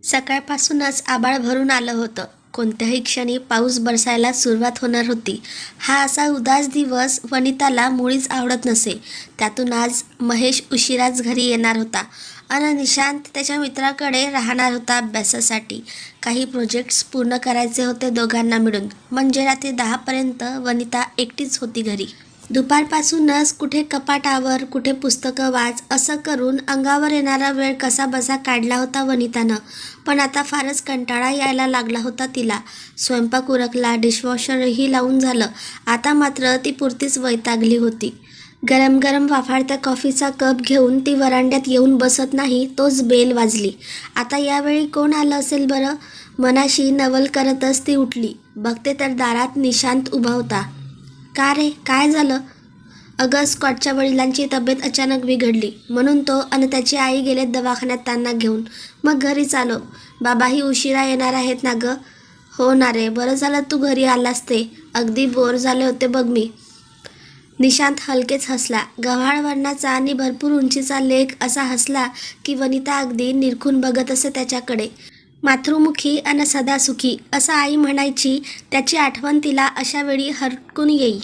सकाळपासूनच आभाळ भरून आलं होतं. कोणत्याही क्षणी पाऊस बरसायला सुरुवात होणार होती. हा असा उदास दिवस वनिताला मुळीच आवडत नसे. त्यातून आज महेश उशिराच घरी येणार होता आणि निशांत त्याच्या मित्राकडे राहणार होता अभ्यासासाठी. काही प्रोजेक्ट्स पूर्ण करायचे होते दोघांना मिळून. म्हणजे रात्री 10पर्यंत वनिता एकटीच होती घरी. दुपारपासूनच कुठे कपाटावर, कुठे पुस्तकं वाच असं करून अंगावर येणारा वेळ कसाबसा काढला होता वनितानं. पण आता फारच कंटाळा यायला लागला होता तिला. स्वयंपाक उरकला, डिशवॉशरही लावून झालं. आता मात्र ती पुरतीच वैतागली होती. गरम गरम वाफाळत्या कॉफीचा कप घेऊन ती वरांड्यात येऊन बसत नाही तोच बेल वाजली. आता यावेळी कोण आलं असेल बरं? मनाशी नवल करतच ती उठली. बघते तर दारात निशांत उभा होता. का रे, काय झालं? अगं, स्कॉटच्या वडिलांची तब्येत अचानक बिघडली म्हणून तो आणि त्याची आई गेलेत दवाखान्यात त्यांना घेऊन. मग घरीच आलो. बाबाही उशिरा येणार आहेत ना गं? हो ना रे, बरं झालं तू घरी आलास ते. अगदी बोर झाले होते बघ मी. निशांत हलकेच हसला. गव्हाळ वर्णाचा आणि भरपूर उंचीचा लेख असा हसला की वनिता अगदी निरखून बघत असे त्याच्याकडे. मातृमुखी अन सदासुखी असं आई म्हणायची. त्याची आठवण तिला अशा वेळी हरकून येई.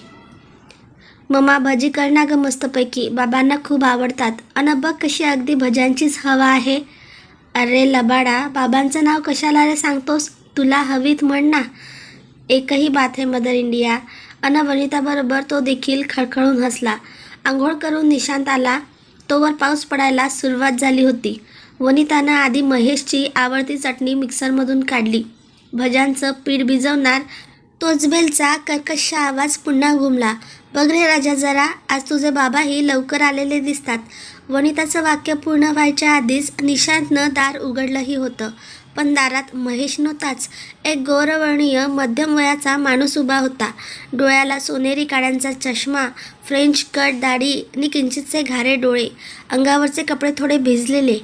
मम्मा, भजी कर ना गं मस्तपैकी, बाबांना खूप आवडतात. अन बघ कशी अगदी भज्यांचीच हवा आहे. अरे लबाडा, बाबांचं नाव कशाला रे सांगतोस? तुला हवीत म्हण ना. एकही बात है मदर इंडिया. अन वनिताबरोबर तो देखील खळखळून हसला. आंघोळ करून निशांत आला तोवर पाऊस पडायला सुरुवात झाली होती. वनितानं आधी महेशची आवडती चटणी मिक्सरमधून काढली. भज्यांचं पीठ भिजवणार तोच बेलचा कर्कश आवाज पुन्हा घुमला. बघ रे राजा जरा, आज तुझे बाबाही लवकर आलेले दिसतात. वनिताचं वाक्य पूर्ण व्हायच्या आधीच निशांतनं दार उघडलंही होतं. पण दारात महेश नव्हताच. एक गौरवर्णीय मध्यम वयाचा माणूस उभा होता. डोळ्याला सोनेरी काड्यांचा चष्मा, फ्रेंच कट दाढी आणि किंचितसे घारे डोळे. अंगावरचे कपडे थोडे भिजलेले.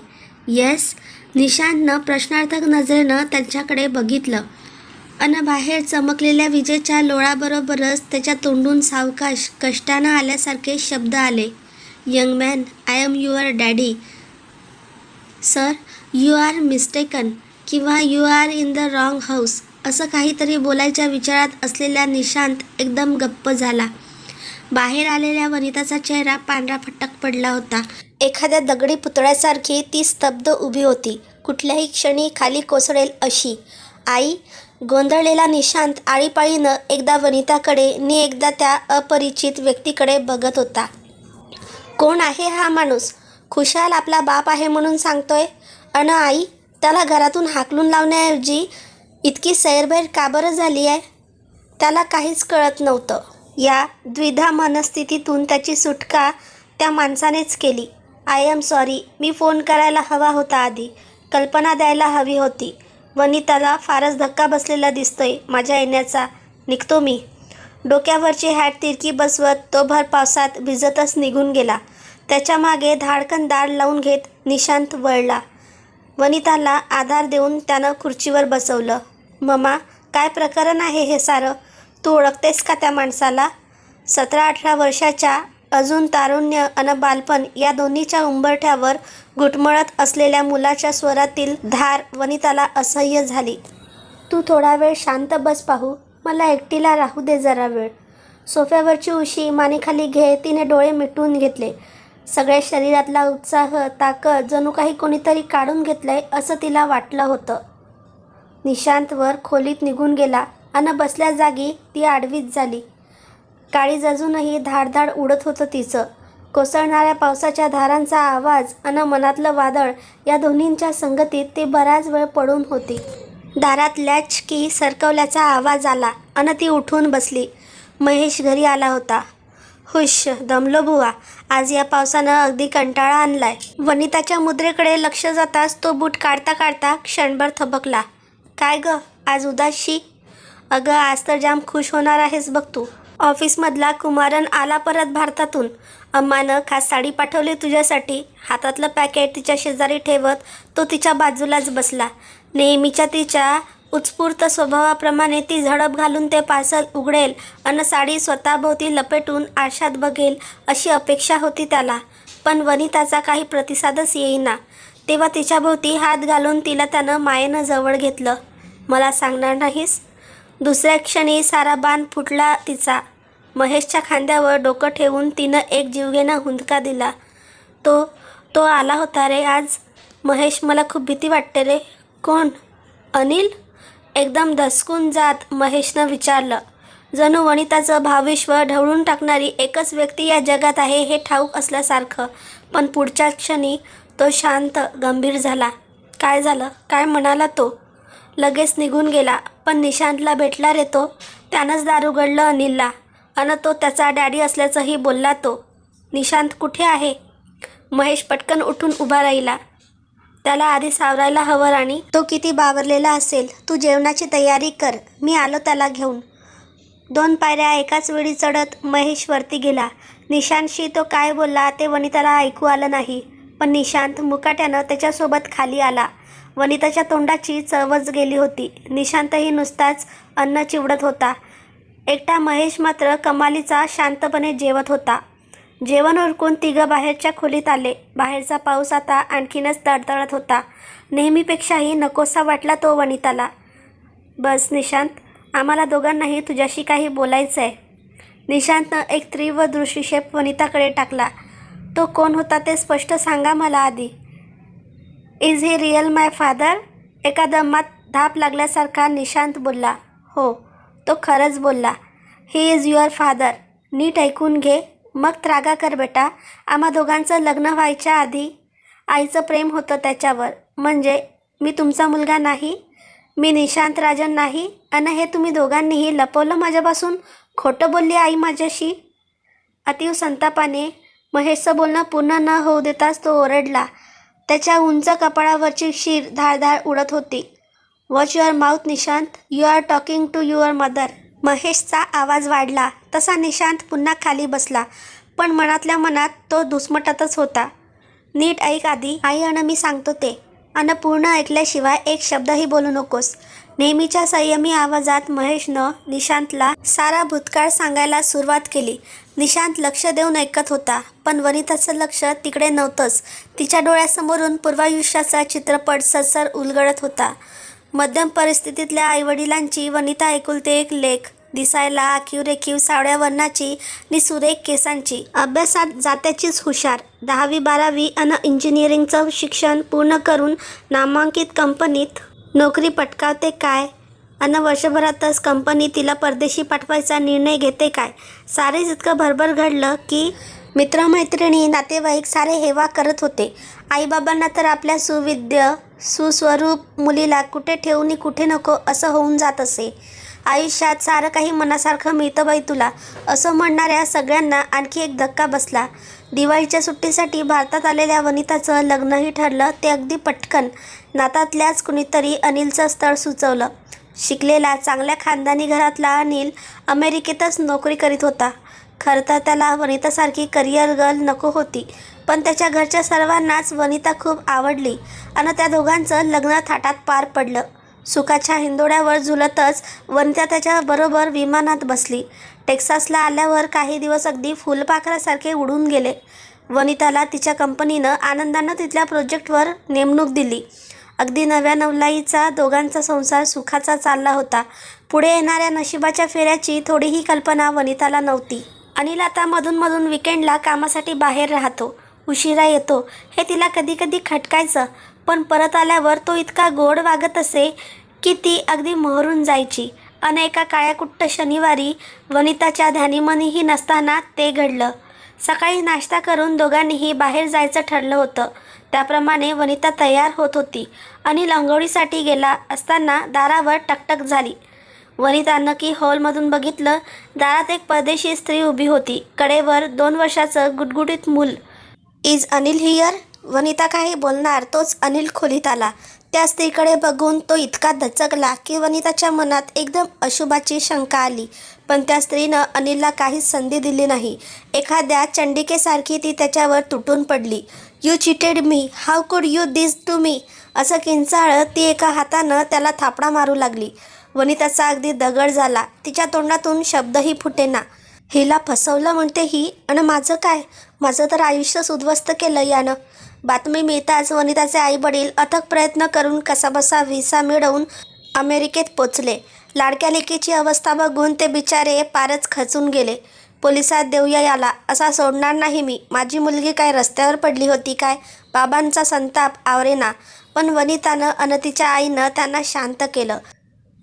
येस, निशांतनं प्रश्नार्थक नजरेनं त्यांच्याकडे बघितलं. अन बाहेर चमकलेल्या विजेच्या लोळाबरोबरच त्याच्या तोंडून सावकाश कष्टानं आल्यासारखे शब्द आले. Young man, I am your daddy. Sir, you are mistaken किंवा you are in the wrong house असं काहीतरी बोलायच्या विचारात असलेला निशांत एकदम गप्प झाला. बाहेर आलेल्या वनिताचा चेहरा पांढरा फटक पडला होता. एखाद्या दगडी पुतळ्यासारखी ती स्तब्ध उभी होती. कुठल्याही क्षणी खाली कोसळेल अशी. आई? गोंधळलेला निशांत आळीपाळीनं एकदा वनिताकडे नि एकदा त्या अपरिचित व्यक्तीकडे बघत होता. कोण आहे हा माणूस? खुशाल आपला बाप आहे म्हणून सांगतोय. अन आई? त्याला घरातून हाकलून लावण्याऐवजी इतकी सैरभैर का बरं झाली आहे? त्याला काहीच कळत नव्हतं. या द्विधा मनस्थितीतून त्याची सुटका त्या माणसानेच केली. I am sorry, me phone करायला हवा होता आधी. कल्पना द्यायला हवी होती. वनिताला फारच धक्का बसलेला दिसतोय माझ्या येण्याचा. निघतो मी. डोक्यावरची हॅट तिरकी बसवत तो भर पावसात भिजतच निघून गेला. त्याच्या मागे धाडकन दार लावून घेत निशांत वळला. वनिताला आधार देऊन त्यानं खुर्चीवर बसवलं. मम्मा, काय प्रकरण आहे हे सारं? तू ओळखतेस का त्या माणसाला? 17-18 वर्षाच्या, अजून तारुण्य अन बालपण या दोन्हीच्या उंबरठ्यावर घुटमळत असलेल्या मुलाच्या स्वरातील धार वनिताला असह्य झाली. तू थोडा वेळ शांत बस पाहू. मला एकटीला राहू दे जरा वेळ. सोफ्यावरची उशी मानेखाली घेत तिने डोळे मिटून घेतले. सगळ्या शरीरातला उत्साह, ताकद जणू काही कोणीतरी काढून घेतलंय असं तिला वाटलं होतं. निशांतवर खोलीत निघून गेला अन बसल्या जागी ती आडवीच झाली. काळीज अजूनही धाडधाड उडत होतं तिचं. कोसळणाऱ्या पावसाच्या धारांचा आवाज अन मनातलं वादळ या दोन्हींच्या संगतीत ती बराच वेळ पडून होती. दारात लॅच की सरकवल्याचा आवाज आला अन ती उठून बसली. महेश घरी आला होता. हुश, दमलो बुवा. आज या पावसानं अगदी कंटाळा आणलाय. वनिताच्या मुद्रेकडे लक्ष जाताच तो बूट काढता काढता क्षणभर थबकला. काय ग, आज उदासशी? अगं, आज तर जाम खुश होणार आहेस बघ तू. ऑफिसमधला कुमारन आला परत भारतातून. अम्मानं खास साडी पाठवली तुझ्यासाठी. हातातलं पॅकेट तिच्या शेजारी ठेवत तो तिच्या बाजूलाच बसला. नेहमीच्या तिच्या उत्स्फूर्त स्वभावाप्रमाणे ती झडप घालून ते पार्सल उघडेल अन साडी स्वतःभोवती लपेटून आरशात बघेल अशी अपेक्षा होती त्याला. पण वनिताचा काही प्रतिसादच येईना. तेव्हा तिच्याभोवती हात घालून तिला त्यानं मायेनं जवळ घेतलं. मला सांगणार नाहीस? दुसऱ्या क्षणी सारा बाण फुटला तिचा. महेशच्या खांद्यावर डोकं ठेवून तिनं एक जीवघेणा हुंदका दिला. तो तो आला होता रे आज. महेश, मला खूप भीती वाटते रे. कोण? अनिल? एकदम दचकून जात महेशनं विचारलं. जणू वनिताचं भावविश्व ढवळून टाकणारी एकच व्यक्ती या जगात आहे हे ठाऊक असल्यासारखं. पण पुढच्या क्षणी तो शांत, गंभीर झाला. काय झालं? काय म्हणाला तो? लगेच निघून गेला. पण निशांतला भेटला रे तो. त्यानंच दार उघडलं अनिलला. अन तो त्याचा डॅडी असल्याचंही बोलला तो. निशांत कुठे आहे? महेश पटकन उठून उभा राहिला. त्याला आधी सावरायला हवं राणी. तो किती बावरलेला असेल. तू जेवणाची तयारी कर, मी आलो त्याला घेऊन. 2 पायऱ्या एकाच वेळी चढत महेश वरती गेला. निशांतशी तो काय बोलला ते वनिताला ऐकू आलं नाही. पण निशांत मुकाट्यानं त्याच्यासोबत खाली आला. वनिताच्या तोंडाची चवच गेली होती. निशांतही नुसताच अन्न चिवडत होता. एकटा महेश मात्र कमालीचा शांतपणे जेवत होता. जेवण उरकून तिघं बाहेरच्या खोलीत आले. बाहेरचा पाऊस आता आणखीनच तडतडत होता. नेहमीपेक्षाही नकोसा वाटला तो वनिताला. बस निशांत, आम्हाला दोघांनाही तुझ्याशी काही बोलायचं आहे. निशांतनं एक तीव्र दृष्टिक्षेप वनिताकडे टाकला. तो कोण होता ते स्पष्ट सांगा मला आधी. Is he real my father? एका दमात धाप लागल्यासारखा निशांत बोलला. हो, तो खरंच बोलला. He is your father. नीट ऐकून घे, मग त्रागा कर बेटा. आम्हा दोघांचं लग्न व्हायच्या आधी आईचं प्रेम होतं त्याच्यावर. म्हणजे मी तुमचा मुलगा नाही, मी निशांत राजन नाही. अन हे तुम्ही दोघांनीही लपवलं माझ्यापासून. खोटं बोलली आई माझ्याशी. अतीव संतापाने महेशचं बोलणं पूर्ण न होऊ देताच तो ओरडला. त्याच्या उंच कपाळावरची शीर धाळधाळ उडत होती. Watch your mouth Nishant. You are talking to your mother. महेशचा आवाज वाढला तसा निशांत पुन्हा खाली बसला. पण मनातल्या मनात तो दुस्मटतच होता. नीट ऐक आधी आई, अन मी सांगतो ते. अन पूर्ण ऐकल्याशिवाय एक शब्दही बोलू नकोस. नेहमीच्या संयमी आवाजात महेशनं निशांतला सारा भूतकाळ सांगायला सुरुवात केली. निशांत लक्ष देऊन ऐकत होता. पण वनिताचं लक्ष तिकडे नव्हतंच. तिच्या डोळ्यासमोरून पूर्वायुष्याचा चित्रपट सरसर उलगडत होता. मध्यम परिस्थितीतल्या आईवडिलांची वनिता एकुलते एक लेक. दिसायला आखीव-रेखीव सावळ्या वर्णाची नि सुरेख केसांची. अभ्यासात जात्याचीच हुशार. 10वी-12वी अन इंजिनिअरिंगचं शिक्षण पूर्ण करून नामांकित कंपनीत नोकरी पटकावते काय. अन वर्षभरातच कंपनी तिला परदेशी पाठवायचा निर्णय घेते काय. सारेच इतकं भरभर घडलं की मित्रमैत्रिणी, नातेवाईक सारे हेवा करत होते. आईबाबांना तर आपल्या सुविद्य सुस्वरूप मुलीला कुठे ठेवू नि कुठे नको असं होऊन जात असे. आयुष्यात सारं काही मनासारखं मिळतं बाई तुला, असं म्हणणाऱ्या सगळ्यांना आणखी एक धक्का बसला. दिवाळीच्या सुट्टीसाठी भारतात आलेल्या वनिताचं लग्नही ठरलं ते अगदी पटकन. नातातल्याच कुणीतरी अनिलचं स्थळ सुचवलं. शिकलेला, चांगल्या खानदानी घरातला अनिल अमेरिकेतच नोकरी करीत होता. खरं तर त्याला वनितासारखी करिअर गर्ल नको होती. पण त्याच्या घरच्या सर्वांनाच वनिता खूप आवडली आणि त्या दोघांचं लग्न थाटात पार पडलं. सुखाच्या हिंदोड्यावर झुलतच वनिता त्याच्याबरोबर विमानात बसली. टेक्सासला आल्यावर काही दिवस अगदी फुलपाखरासारखे उडून गेले. वनिताला तिच्या कंपनीनं आनंदानं तिथल्या प्रोजेक्टवर नेमणूक दिली. अगदी नव्या नवलाईचा दोघांचा संसार सुखाचा चालला होता. पुढे येणाऱ्या नशिबाच्या फेऱ्याची थोडीही कल्पना वनिताला नव्हती. अनिल आता मधून विकेंडला कामासाठी बाहेर राहतो. उशिरा येतो हे तिला कधी कधी खटकायचं. पण परत आल्यावर तो इतका गोड वागत असे की ती अगदी मोहरून जायची. एका काळ्याकुट्ट शनिवारी वनिताच्या ध्यानीमनीही नसताना ते घडलं. सकाळी नाश्ता करून दोघांनीही बाहेर जायचं ठरलं होतं. त्याप्रमाणे वनिता तयार होत होती. अनिल अंघोळीसाठी गेला असताना दारावर टकटक झाली. वनितानं की हॉलमधून बघितलं. दारात एक परदेशी स्त्री उभी होती. कडेवर 2 वर्षाचं गुटगुटीत मूल. Is Anil here? वनिता काही बोलणार तोच अनिल खोलीत आला. त्या स्त्रीकडे बघून तो इतका दचकला की वनिताच्या मनात एकदम अशुभाची शंका आली. पण त्या स्त्रीनं अनिलला काहीच संधी दिली नाही. एखाद्या चंडिकेसारखी ती त्याच्यावर तुटून पडली. You cheated me, how could you this to me, असं किंचाळत ती एका हातानं त्याला थापडा मारू लागली. वनिताचा अगदी दगड झाला. तिच्या तोंडातून शब्दही फुटेना. हिला फसवलं म्हणते ही. आणि माझं काय? माझं तर आयुष्यच उद्ध्वस्त केलं यानं. बातमी मिळताच वनिताचे आईवडील अथक प्रयत्न करून कसाबसा व्हिसा मिळवून अमेरिकेत पोचले. लाडक्या लेकीची अवस्था बघून ते बिचारे पारच खचून गेले. पोलिसात देऊया याला, असा सोडणार नाही मी. माझी मुलगी काय रस्त्यावर पडली होती काय? बाबांचा संताप आवरेना. पण वनितानं अन तिच्या आईनं त्यांना शांत केलं.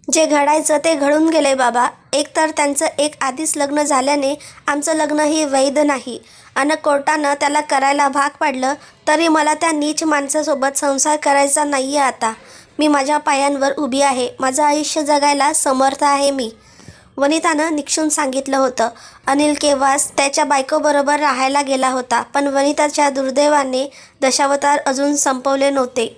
जे घडायचं ते घडून गेले बाबा. एकतर त्यांचं एक आधीच लग्न झाल्याने आमचं लग्नही वैध नाही अन कोर्टानं त्याला करायला भाग पाडलं. तरी मला त्या नीच माणसासोबत संसार करायचा नाही आहे. आता मी माझ्या पायांवर उभी आहे. माझं आयुष्य जगायला समर्थ आहे मी, वनितानं निक्षून सांगितलं होतं. अनिल केव्हाच त्याच्या बायकोबरोबर राहायला गेला होता. पण वनिताच्या दुर्दैवाने दशावतार अजून संपवले नव्हते.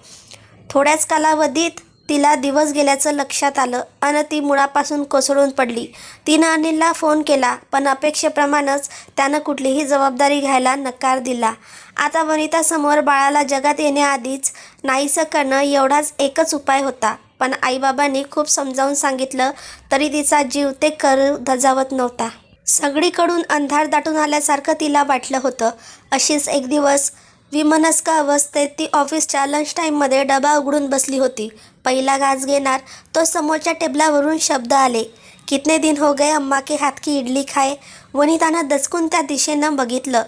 थोड्याच कालावधीत तिला दिवस गेल्याचं लक्षात आलं अन ती मुळापासून कोसळून पडली. तिनं अनिलला फोन केला, पण अपेक्षेप्रमाणेच त्यानं कुठलीही जबाबदारी घ्यायला नकार दिला. आता वनितासमोर बाळाला जगात येण्याआधीच नाहीसं करणं एवढाच एकच उपाय होता. पण आईबाबांनी खूप समजावून सांगितलं तरी तिचा जीव ते करू धजावत नव्हता. सगळीकडून अंधार दाटून आल्यासारखं तिला वाटलं होतं. अशीच एक दिवस विमनस्क अवस्थेत ती ऑफिसच्या लंच टाईममध्ये डबा उघडून बसली होती. पहिला घास घेणार तो समोरच्या टेबलावरून शब्द आले, कितने दिन हो गए अम्मा के हात की इडली खाए. वनितानं दचकून त्या दिशेनं बघितलं.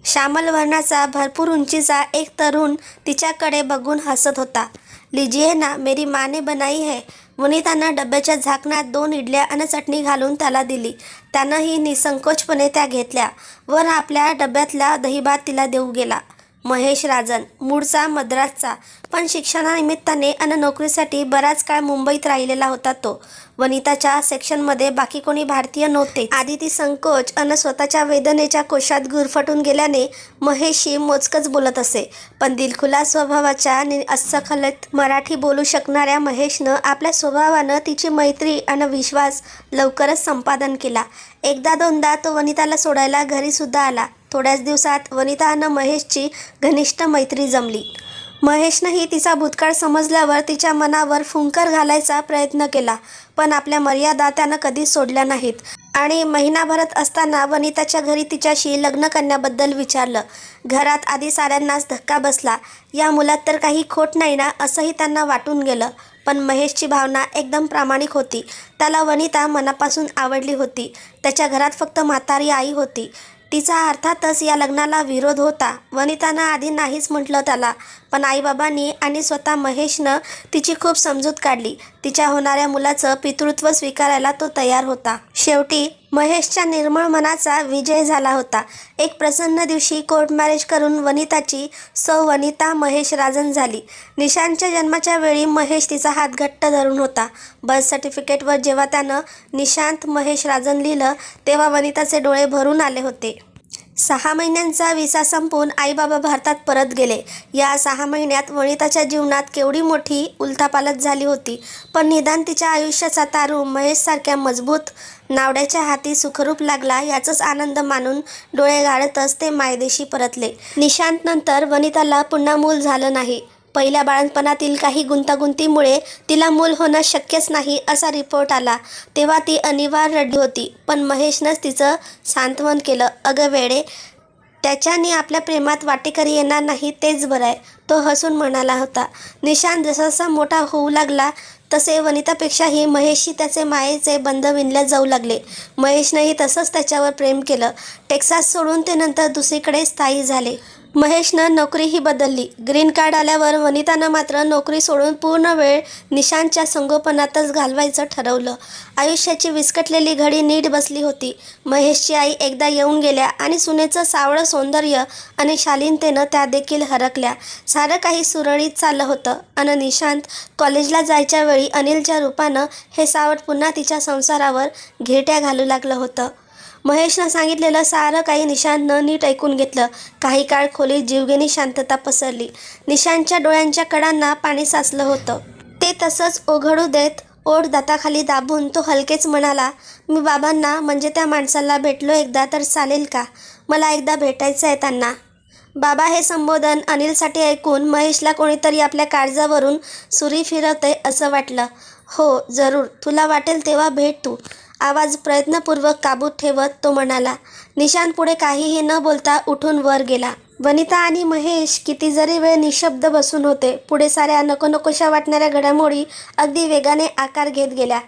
श्यामल वर्णाचा भरपूर उंचीचा एक तरुण तिच्याकडे बघून हसत होता. लीजिए ना, मेरी माँ ने बनाई है. वनितानं डब्याच्या झाकणात 2 इडल्या आणि चटणी घालून त्याला दिली. त्यानंही निसंकोचपणे त्या घेतल्या. वर आपल्या डब्यातला दहीभात तिला देऊ गेला. महेश राजन, मूळचा मद्रासचा, पण शिक्षणानिमित्ताने आणि नोकरीसाठी बराच काळ मुंबईत राहिलेला होता तो. वनिताच्या सेक्शनमध्ये बाकी कोणी भारतीय नव्हते. आधी ती संकोच आणि स्वतःच्या वेदनेच्या कोशात गुरफटून गेल्याने महेशशी मोजकच बोलत असे. पण दिलखुलास स्वभावाच्या आणि अस्खलित मराठी बोलू शकणाऱ्या महेशनं आपल्या स्वभावानं तिची मैत्री आणि विश्वास लवकरच संपादन केला. एकदा दोनदा तो वनिताला सोडायला घरीसुद्धा आला. थोड्याच दिवसात वनिता आणि महेशची घनिष्ठ मैत्री जमली. महेशनंही तिचा भूतकाळ समजल्यावर तिच्या मनावर फुंकर घालायचा प्रयत्न केला, पण आपल्या मर्यादा त्यानं कधीच सोडल्या नाहीत. आणि महिनाभरात असताना वनिताच्या घरी तिच्याशी लग्न करण्याबद्दल विचारलं. घरात आधी साऱ्यांनाच धक्का बसला. या मुलात तर काही खोट नाही ना, असंही त्यांना वाटून गेलं. पण महेशची भावना एकदम प्रामाणिक होती. त्याला वनिता मनापासून आवडली होती. त्याच्या घरात फक्त म्हातारी आई होती. तिचा अर्थातच या लग्नाला विरोध होता. वनितानं आधी नाहीच म्हटलं त्याला, पण आईबाबांनी आणि स्वतः महेशनं तिची खूप समजूत काढली. तिच्या होणाऱ्या मुलाचं पितृत्व स्वीकारायला तो तयार होता. शेवटी महेशच्या निर्मळ मनाचा विजय झाला होता. एक प्रसन्न दिवशी कोर्ट मॅरेज करून वनिताची सौ वनिता महेश राजन झाली. निशांतच्या जन्माच्या वेळी महेश तिचा हात घट्ट धरून होता. बर्थ सर्टिफिकेटवर जेव्हा त्यानं निशांत महेश राजन लिहिलं तेव्हा वनिताचे डोळे भरून आले होते. 6 महिन्यांचा विसा संपून आईबाबा भारतात परत गेले. या 6 महिन्यात वनिताच्या जीवनात केवढी मोठी उलथापालथ झाली होती. पण निदान तिच्या आयुष्याचा तारू महेशसारख्या मजबूत नावड्याच्या हाती सुखरूप लागला याचाच आनंद मानून डोळे गाळतच ते मायदेशी परतले. निशांतनंतर वनिताला पुन्हा मूल झालं नाही. पहिल्या बाळंतपणातील काही गुंतागुंतीमुळे तिला मूल होणं शक्यच नाही असा रिपोर्ट आला. तेव्हा ती अनिवार्य रडली होती. पण महेशनंच तिचं सांत्वन केलं. अगं वेडे, त्याच्यानी आपल्या प्रेमात वाटेकरी येणार नाही तेच बरं आहे, तो हसून म्हणाला होता. निशांत जसा मोठा होऊ लागला तसे वनितापेक्षाही महेशशी त्याचे मायेचे बंध विणले जाऊ लागले. महेशनंही तसंच त्याच्यावर प्रेम केलं. टेक्सास सोडून ते नंतर दुसरीकडे स्थायी झाले. महेशनं नोकरीही बदलली. ग्रीन कार्ड आल्यावर वनितानं मात्र नोकरी सोडून पूर्ण वेळ निशांतच्या संगोपनातच घालवायचं ठरवलं. आयुष्याची विस्कटलेली घडी नीट बसली होती. महेशची आई एकदा येऊन गेल्या आणि सुनेचं सावळं सौंदर्य आणि शालीनतेनं त्या देखील हरकल्या. सारं काही सुरळीत चाललं होतं. आणि निशांत कॉलेजला जायच्या वेळी अनिलच्या रूपानं हे सावट पुन्हा तिच्या संसारावर घेट्या घालू लागलं होतं. महेशनं सांगितलेलं सारं काही निशांतनं नीट ऐकून घेतलं. काही काळ खोलीत जीवघेणी शांतता पसरली. निशांतच्या डोळ्यांच्या कडांना पाणी साचलं होतं. ते तसंच ओघळू देत ओठ दाताखाली दाबून तो हलकेच म्हणाला, मी बाबांना म्हणजे त्या माणसाला भेटलो एकदा तर चालेल का? मला एकदा भेटायचं आहे त्यांना. बाबा हे संबोधन अनिलसाठी ऐकून महेशला कोणीतरी आपल्या काळजावरून सुरी फिरवते असं वाटलं. हो जरूर, तुला वाटेल तेव्हा भेट तू, आवाज प्रयत्नपूर्वक काबूत ठेवत तो म्हणाला. निशांत पुढे काहीही न बोलता उठून वर गेला. वनिता आणि महेश किती जरी वेळ निशब्द बसून होते, पुढे साऱ्या नको नकोशा वाटणाऱ्या घडामोडी अगदी वेगाने आकार घेत गेल्या.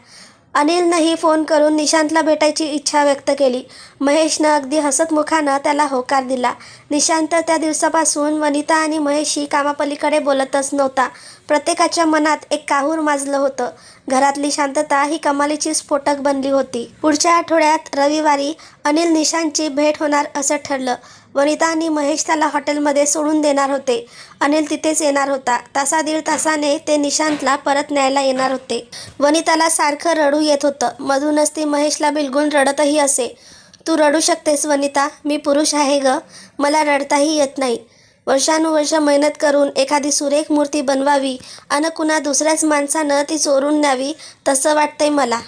अनिलनंही फोन करून निशांतला भेटायची इच्छा व्यक्त केली. महेशनं अगदी हसतमुखानं त्याला होकार दिला. निशांत त्या दिवसापासून वनिता आणि महेशशी कामापलीकडे बोलतच नव्हता. प्रत्येकाच्या मनात एक काहूर माजलं होतं. घरातली शांतता ही कमालीची स्फोटक बनली होती. पुढच्या आठवड्यात रविवारी अनिल निशांतची भेट होणार असं ठरलं. वनिता आणि महेश त्याला हॉटेलमध्ये सोडून देणार होते. अनिल तिथेच येणार होता. तासा दीड तासाने ते निशांतला परत न्यायला येणार होते. वनिताला सारखं रडू येत होतं. मधूनच ती महेशला बिलगून रडतही असे. तू रडू शकतेस वनिता, मी पुरुष आहे ग, मला रडताही येत नाही. वर्षानुवर्ष मेहनत करून एखादी सुरेख मूर्ती बनवावी आणि कुणा दुसऱ्याच माणसानं ती चोरून न्यावी तसं वाटतंय मला.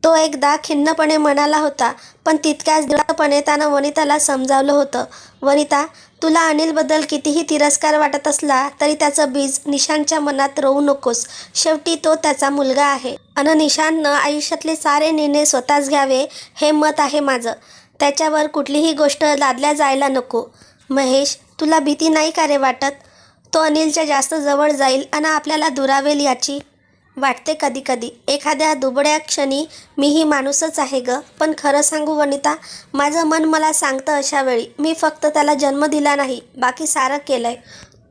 तो एकदा खिन्नपणे म्हणाला होता, पण तितक्याच दृढपणे त्यानं वनिताला समजावलं होतं. वनिता, तुला अनिलबद्दल कितीही तिरस्कार वाटत असला तरी त्याचं बीज निशांतच्या मनात रोवू नकोस. शेवटी तो त्याचा मुलगा आहे आणि निशांतनं आयुष्यातले सारे निर्णय स्वतःच घ्यावे हे मत आहे माझं. त्याच्यावर कुठलीही गोष्ट लादल्या जायला नको. महेश, तुला भीती नाही का रे वाटत? तो अनिलच्या जास्त जवळ जाईल आणि आपल्याला दुरावेल याची? वाटते कधी कधी. एखाद्या दुबळ्या क्षणी मीही माणूसच आहे ग. पण खरं सांगू वनिता, माझं मन मला सांगतं अशा वेळी मी फक्त त्याला जन्म दिला नाही, बाकी सारं केलंय.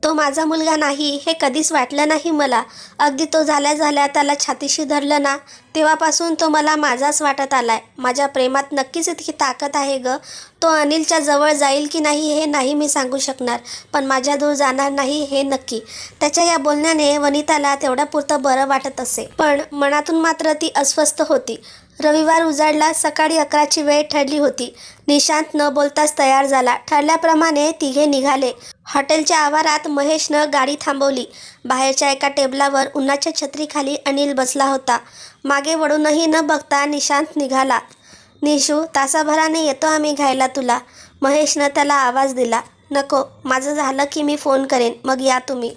तो माझा मुलगा नाही हे कधीच वाटलं नाही मला. अगदी तो झाल्या झाल्या त्याला छातीशी धरलं ना, तेव्हापासून तो मला माझाच वाटत आलाय. माझ्या प्रेमात नक्कीच इतकी ताकद आहे ग. तो अनिलच्या जवळ जाईल की नाही हे नाही मी सांगू शकणार, पण माझ्या दूर जाणार नाही हे नक्की. त्याच्या या बोलण्याने वनिताला तेवढ्यापुरतं बरं वाटत असे, पण मनातून मात्र ती अस्वस्थ होती. रविवार उजाडला. सकाळी 11ची वेळ ठरली होती. निशांत न बोलताच तयार झाला. ठरल्याप्रमाणे तिघे निघाले. हॉटेलच्या आवारात महेशनं गाडी थांबवली. बाहेरच्या एका टेबलावर उन्हाच्या छत्रीखाली अनिल बसला होता. मागे वळूनही न बघता निशांत निघाला. निशू, तासाभराने येतो आम्ही घ्यायला तुला, महेशनं त्याला आवाज दिला. नको, माझं झालं की मी फोन करेन, मग या तुम्ही.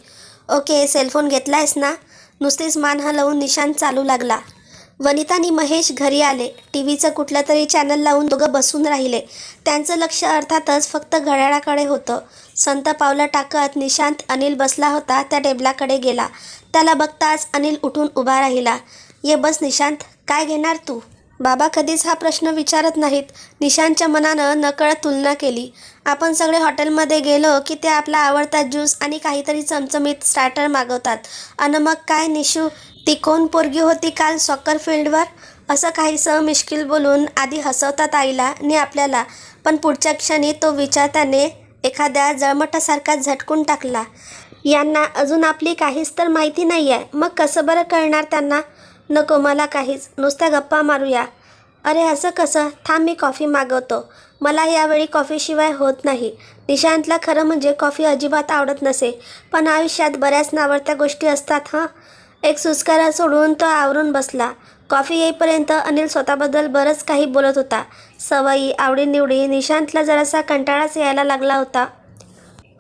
ओके, सेलफोन घेतलायस ना? नुसतीच मान हलवून निशांत चालू लागला. वनिता आणि महेश घरी आले. टीव्हीचं कुठलं तरी चॅनल लावून दोघं बसून राहिले. त्यांचं लक्ष अर्थातच फक्त घड्याळाकडे होतं. संत पावलं टाकत निशांत अनिल बसला होता त्या टेबलाकडे गेला. त्याला बघताच अनिल उठून उभा राहिला. ये बस निशांत, काय घेणार तू? बाबा कधीच हा प्रश्न विचारत नाहीत. निशांतच्या मनानं नकळत तुलना केली. आपण सगळे हॉटेलमध्ये गेलो की ते आपला आवडता ज्यूस आणि काहीतरी चमचमीत स्टार्टर मागवतात. आणि मग काय निशू, ती कोण पोरगी होती काल सॉकर फील्डवर? असं काहीसं मिश्किल बोलून आधी हसवतात आईला आणि आपल्याला, पण पुढच्या क्षणी तो विचार त्याने एखाद्या जळमटासारखा झटकून टाकला. यांना अजून आपली काहीच तर माहिती नाही आहे, मग कसं बरं कळणार त्यांना? नको मला काहीच, नुसत्या गप्पा मारूया. अरे असं कसं? थांब मी कॉफी मागवतो. मला यावेळी कॉफीशिवाय होत नाही. निशांतला खरं म्हणजे कॉफी अजिबात आवडत नसे, पण आयुष्यात बऱ्याच नावडत्या गोष्टी असतात हां. एक सुस्कारा सोडून तो आवरून बसला. कॉफी येईपर्यंत अनिल स्वतःबद्दल बरंच काही बोलत होता. सवयी, आवडीनिवडी. निशांतला जरासा कंटाळाच यायला लागला होता.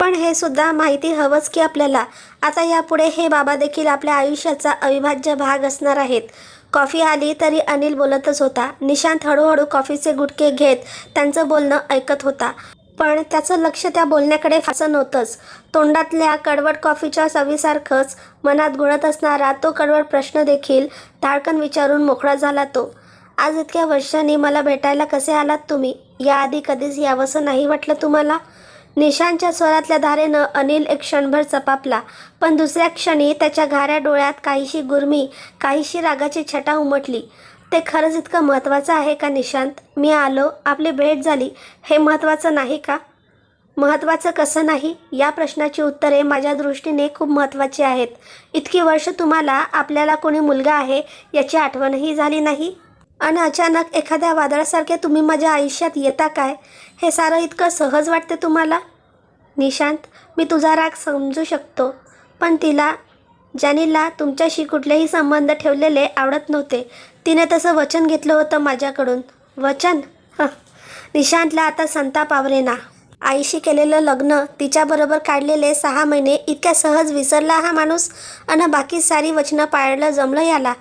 पण हे सुद्धा माहिती हवंच की आपल्याला, आता यापुढे हे बाबा देखील आपल्या आयुष्याचा अविभाज्य भाग असणार आहेत. कॉफी आली तरी अनिल बोलतच होता. निशांत हळूहळू कॉफीचे गुटके घेत त्यांचं बोलणं ऐकत होता. पण त्याचं लक्ष त्या बोलण्याकडे फारसं नव्हतंच. तोंडातल्या कडवट कॉफीच्या चवीसारखंच मनात घोळत असणारा तो कडवट प्रश्न देखील धाडकन विचारून मोकळा झाला तो. आज इतक्या वर्षांनी मला भेटायला कसे आलात तुम्ही? याआधी कधीच यावंसं नाही वाटलं तुम्हाला? निशांतच्या स्वरातल्या धारेनं अनिल एक क्षणभर चपापला, पण दुसऱ्या क्षणी त्याच्या घाऱ्या डोळ्यात काहीशी गुरमी, काहीशी रागाची छटा उमटली. ते खरंच इतकं महत्त्वाचं आहे का निशांत? मी आलो, आपली भेट झाली, हे महत्त्वाचं नाही का? महत्त्वाचं कसं नाही? या प्रश्नाची उत्तरे माझ्या दृष्टीने खूप महत्त्वाची आहेत. इतकी वर्ष तुम्हाला आपल्याला कोणी मुलगा आहे याची आठवणही झाली नाही, आणि अचानक एखाद्या वादळासारखे तुम्ही माझ्या आयुष्यात येता काय? हे सारं इतकं सहज वाटते तुम्हाला? निशांत, मी तुझा राग समजू शकतो, पण जानीला तुमच्याशी कुठलेही संबंध ठेवलेले आवडत नव्हते. तिने तसं वचन घेतलं होतं माझ्याकडून. वचन? निशांतला आता संताप आवरेना. आईशी केलेलं लग्न, तिच्याबरोबर काढलेले 6 महिने इतक्या सहज विसरला हा माणूस, आणि बाकी सारी वचनं पाळलं जमलं याला?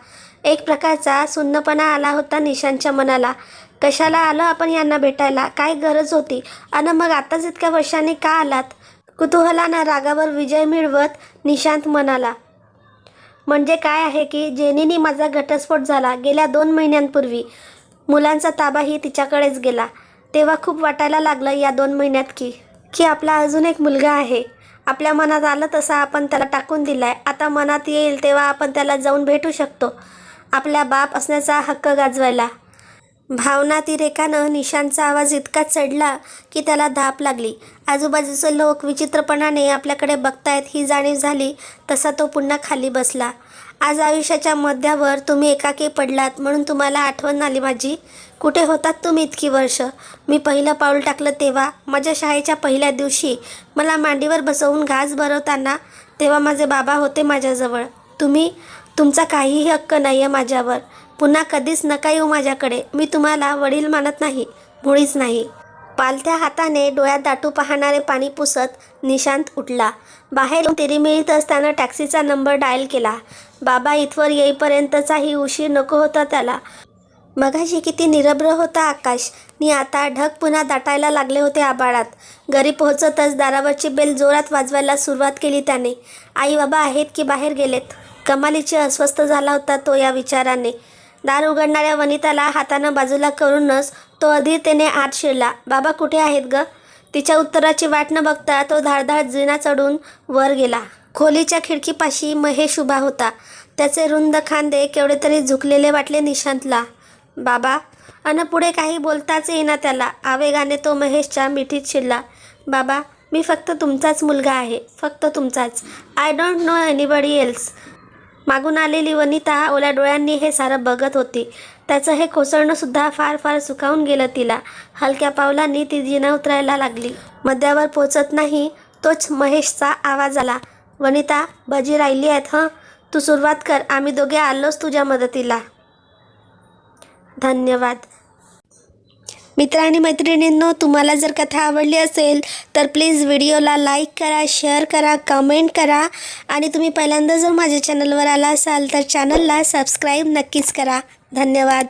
एक प्रकारचा सुन्नपणा आला होता निशांतच्या मनाला. कशाला आलो आपण यांना भेटायला? काय गरज होती? आणि मग आताच इतक्या वर्षांनी का आलात? कुतूहलानं रागावर विजय मिळवत निशांत म्हणाला, म्हणजे काय आहे की जेनीनी माझा घटस्फोट झाला गेल्या 2 महिन्यांपूर्वी. मुलांचा ताबाही तिच्याकडेच गेला. तेव्हा खूप वाटायला लागलं या 2 महिन्यात की आपला अजून एक मुलगा आहे. आपल्या मनात आलं तसा आपण त्याला टाकून दिलाय. आता मनात येईल तेव्हा आपण त्याला जाऊन भेटू शकतो, आपल्या बाप असण्याचा हक्क गाजवायला. भावनातिरेकानं निशांतचा आवाज इतका चढला की त्याला धाप लागली. आजूबाजूचे लोक विचित्रपणाने आपल्याकडे बघतायत ही जाणीव झाली तसा तो पुन्हा खाली बसला. आज आयुष्याच्या मध्यावर तुम्ही एकाकी पडलात म्हणून तुम्हाला आठवण आली माझी. कुठे होतात तुम्ही इतकी वर्ष? मी पहिलं पाऊल टाकलं तेव्हा, माझ्या शाळेच्या पहिल्या दिवशी मला मांडीवर बसवून घास भरवताना, तेव्हा माझे बाबा होते माझ्याजवळ. तुमचा काहीही हक्क नाही आहे माझ्यावर. पुन्हा कधीच नका येऊ माझ्याकडे. मी तुम्हाला वडील मानत नाही, मुळीच नाही. पालथ्या हाताने डोळ्यात दाटू पाहणारे पाणी पुसत निशांत उठला. बाहेर तिरीमिरीतच त्यानं टॅक्सीचा नंबर डायल केला. बाबा इथवर येईपर्यंतचाही उशीर नको होता त्याला. मगाशी किती निरभ्र होता आकाश नि आता ढग पुन्हा दाटायला लागले होते आभाळात. घरी पोहोचतच दारावरची बेल जोरात वाजवायला सुरुवात केली त्याने. आई बाबा आहेत की बाहेर गेलेत? कमालीची अस्वस्थ झाला होता तो या विचाराने. दार उघडणाऱ्या वनिताला हातानं बाजूला करूनच तो अधीरतेने आत शिरला. बाबा कुठे आहेत ग? तिच्या उत्तराची वाट न बघता तो धाडधाड जिना चढून वर गेला. खोलीच्या खिडकीपाशी महेश उभा होता. त्याचे रुंद खांदे केवढे तरी झुकलेले वाटले निशांतला. बाबा अन पुढे काही बोलताच येईना त्याला. आवेगाने तो महेशच्या मिठीत शिरला. बाबा मी फक्त तुमचाच मुलगा आहे, फक्त तुमचाच. I don't know anybody else. मागून आलेली वनिता ओल्या डोळ्यांनी हे सारं बघत होती. त्याचं हे कोसळणंसुद्धा फार फार सुखावून गेलं तिला. हलक्या पावलांनी ती जिना उतरायला लागली. मध्यावर पोचत नाही तोच महेशचा आवाज आला. वनिता भजी राहिली आहेत हं, तू सुरुवात कर, आम्ही दोघे आलोच तुझ्या मदतीला. धन्यवाद. मित्र आणि मैत्रिणींनो, तुम्हाला जर कथा आवडली असेल तर प्लीज व्हिडिओला लाईक करा, शेअर करा, कमेंट करा आणि तुम्ही पहिल्यांदा जर माझ्या चॅनलवर आला असाल तर चॅनलला सबस्क्राईब नक्कीच करा. धन्यवाद.